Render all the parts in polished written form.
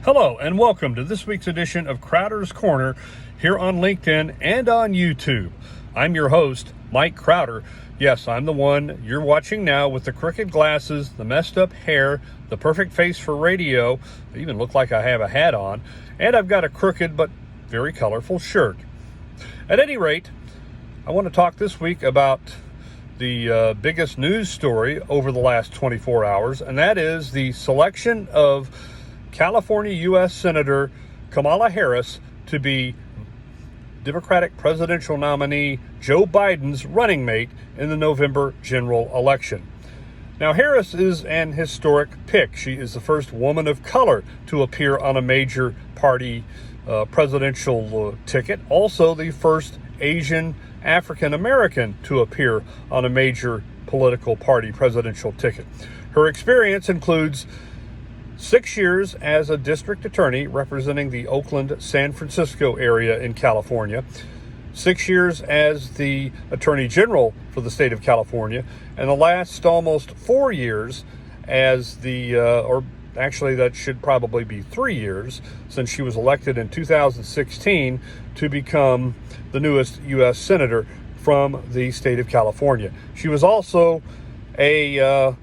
Hello, and welcome to this week's edition of Crowder's Corner here on LinkedIn and on YouTube. I'm your host, Mike Crowder. Yes, I'm the one you're watching now with the crooked glasses, the messed up hair, the perfect face for radio. I even look like I have a hat on, and I've got a crooked but very colorful shirt. At any rate, I want to talk this week about the biggest news story over the last 24 hours, and that is the selection of California U.S. Senator Kamala Harris to be Democratic presidential nominee Joe Biden's running mate in the November general election. Now, Harris is an historic pick. She is the first woman of color to appear on a major party presidential ticket, also the first Asian African American to appear on a major political party presidential ticket. Her experience includes 6 years as a district attorney representing the Oakland, San Francisco area in California, 6 years as the attorney general for the state of California, and the last almost 4 years as or actually that should probably be 3 years, since she was elected in 2016 to become the newest U.S. Senator from the state of California. She was also a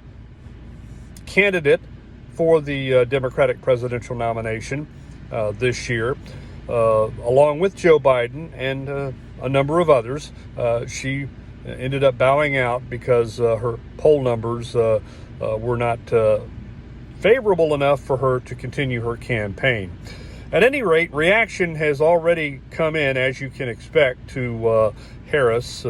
candidate for the Democratic presidential nomination this year, along with Joe Biden and a number of others. She ended up bowing out because her poll numbers were not favorable enough for her to continue her campaign. At any rate, reaction has already come in, as you can expect, to Harris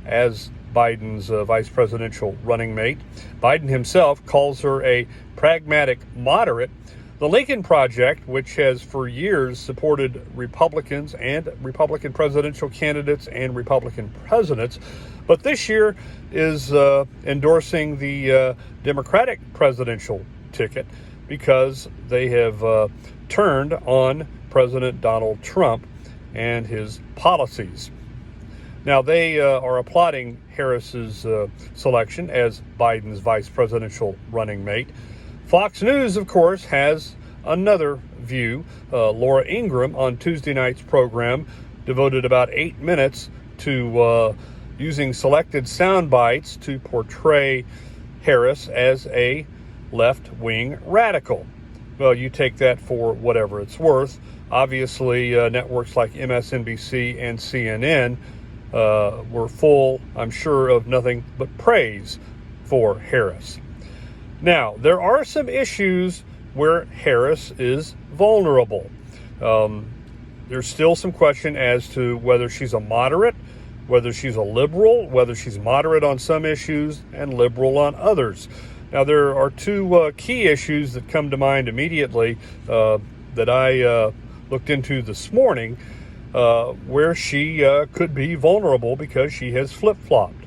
as Biden's vice presidential running mate. Biden himself calls her a pragmatic moderate. The Lincoln Project, which has for years supported Republicans and Republican presidential candidates and Republican presidents, but this year is endorsing the Democratic presidential ticket because they have turned on President Donald Trump and his policies. Now, they are applauding Harris's selection as Biden's vice presidential running mate. Fox News, of course, has another view. Laura Ingraham on Tuesday night's program devoted about 8 minutes to using selected sound bites to portray Harris as a left-wing radical. Well, you take that for whatever it's worth. Obviously, networks like MSNBC and CNN were full, I'm sure, of nothing but praise for Harris. Now, there are some issues where Harris is vulnerable. There's still some question as to whether she's a moderate, whether she's a liberal, whether she's moderate on some issues and liberal on others. Now, there are two key issues that come to mind immediately that I looked into this morning, where she could be vulnerable because she has flip-flopped.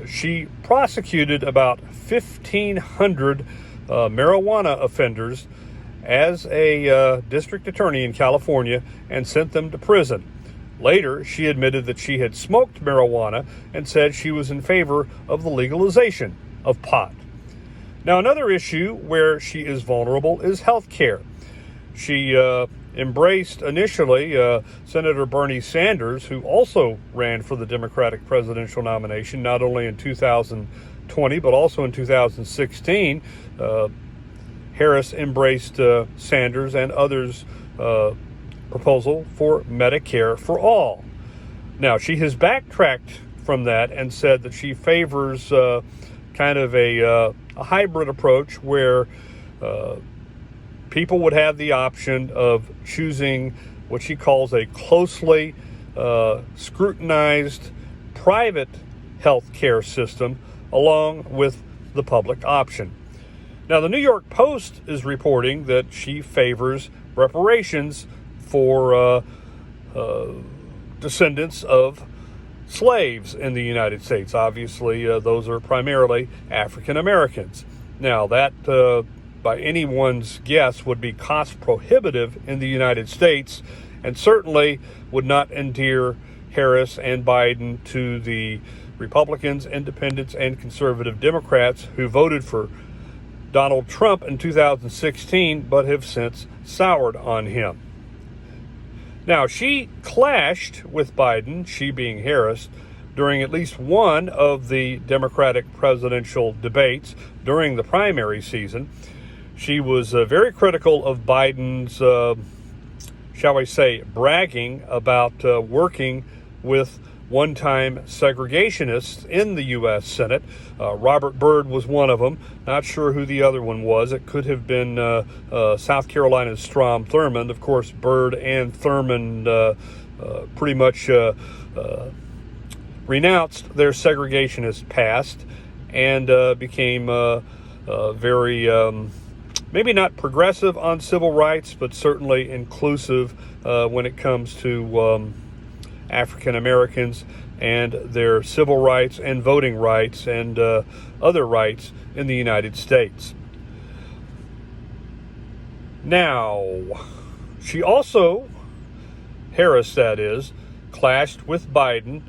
She prosecuted about 1,500 marijuana offenders as a district attorney in California and sent them to prison. Later, she admitted that she had smoked marijuana and said she was in favor of the legalization of pot. Now, another issue where she is vulnerable is health care. She embraced initially Senator Bernie Sanders, who also ran for the Democratic presidential nomination, not only in 2020, but also in 2016. Harris embraced Sanders and others' proposal for Medicare for all. Now, she has backtracked from that and said that she favors kind of a hybrid approach where people would have the option of choosing what she calls a closely scrutinized private health care system along with the public option. Now, the New York Post is reporting that she favors reparations for descendants of slaves in the United States. Obviously, those are primarily African Americans. Now, that by anyone's guess would be cost prohibitive in the United States and certainly would not endear Harris and Biden to the Republicans, independents, and conservative Democrats who voted for Donald Trump in 2016, but have since soured on him. Now, she clashed with Biden, she being Harris, during at least one of the Democratic presidential debates during the primary season. She was very critical of Biden's, shall we say, bragging about working with one-time segregationists in the U.S. Senate. Robert Byrd was one of them. Not sure who the other one was. It could have been South Carolina's Strom Thurmond. Of course, Byrd and Thurmond pretty much renounced their segregationist past and became very, maybe not progressive on civil rights, but certainly inclusive when it comes to African Americans and their civil rights and voting rights and other rights in the United States. Now, she also, Harris that is, clashed with Biden,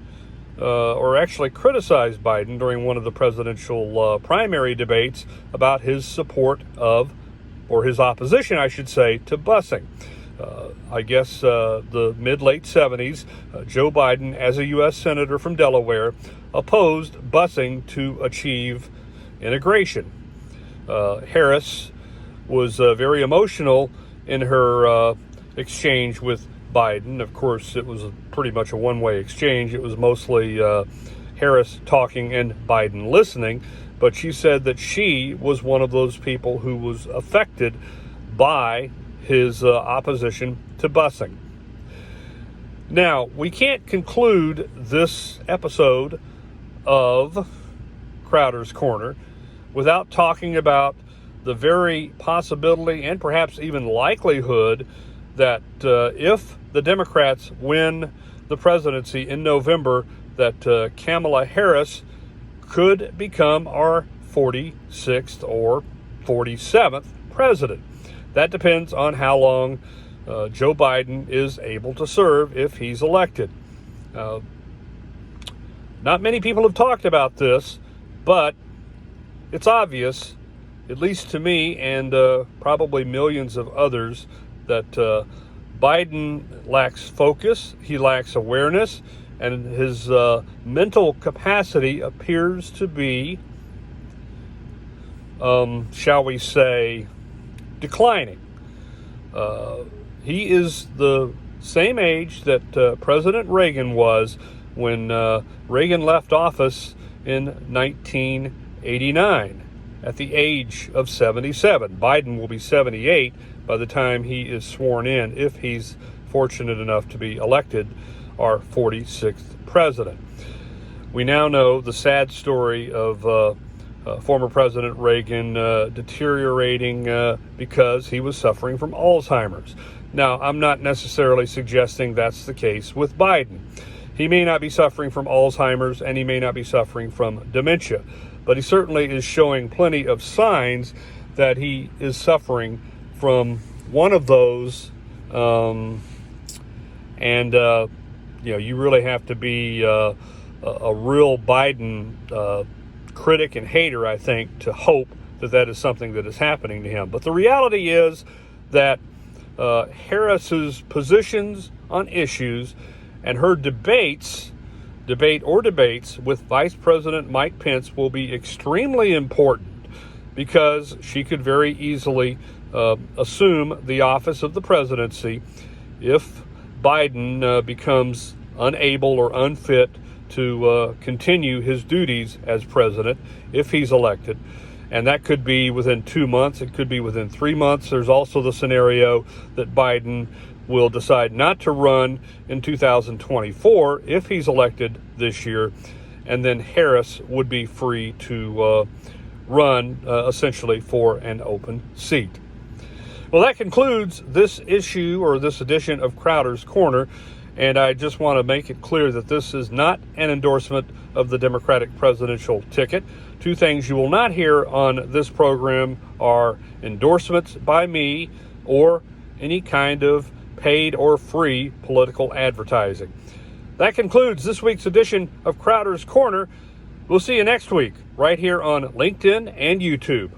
or actually criticized Biden during one of the presidential primary debates about his support of, or his opposition, I should say, to busing. I guess the mid-late 70s, Joe Biden, as a U.S. Senator from Delaware, opposed busing to achieve integration. Harris was very emotional in her exchange with Biden. Of course, it was pretty much a one-way exchange. It was mostly Harris talking and Biden listening, but she said that she was one of those people who was affected by his opposition to busing. Now, we can't conclude this episode of Crowder's Corner without talking about the very possibility and perhaps even likelihood that if the Democrats win the presidency in November, that Kamala Harris could become our 46th or 47th president. That depends on how long Joe Biden is able to serve if he's elected. Not many people have talked about this, but it's obvious, at least to me and probably millions of others, that Biden lacks focus, he lacks awareness, and his mental capacity appears to be, shall we say, declining. He is the same age that President Reagan was when Reagan left office in 1989 at the age of 77. Biden will be 78 by the time he is sworn in, if he's fortunate enough to be elected our 46th president. We now know the sad story of former President Reagan deteriorating because he was suffering from Alzheimer's. Now, I'm not necessarily suggesting that's the case with Biden. He may not be suffering from Alzheimer's and he may not be suffering from dementia, but he certainly is showing plenty of signs that he is suffering from one of those. You really have to be a real Biden critic and hater, I think, to hope that that is something that is happening to him. But the reality is that Harris's positions on issues and her debates with Vice President Mike Pence will be extremely important, because she could very easily assume the office of the presidency if Biden becomes unable or unfit to continue his duties as president if he's elected. And that could be within 2 months. It could be within 3 months. There's also the scenario that Biden will decide not to run in 2024 if he's elected this year. And then Harris would be free to run essentially for an open seat. Well, that concludes this issue or this edition of Crowder's Corner. And I just want to make it clear that this is not an endorsement of the Democratic presidential ticket. Two things you will not hear on this program are endorsements by me or any kind of paid or free political advertising. That concludes this week's edition of Crowder's Corner. We'll see you next week right here on LinkedIn and YouTube.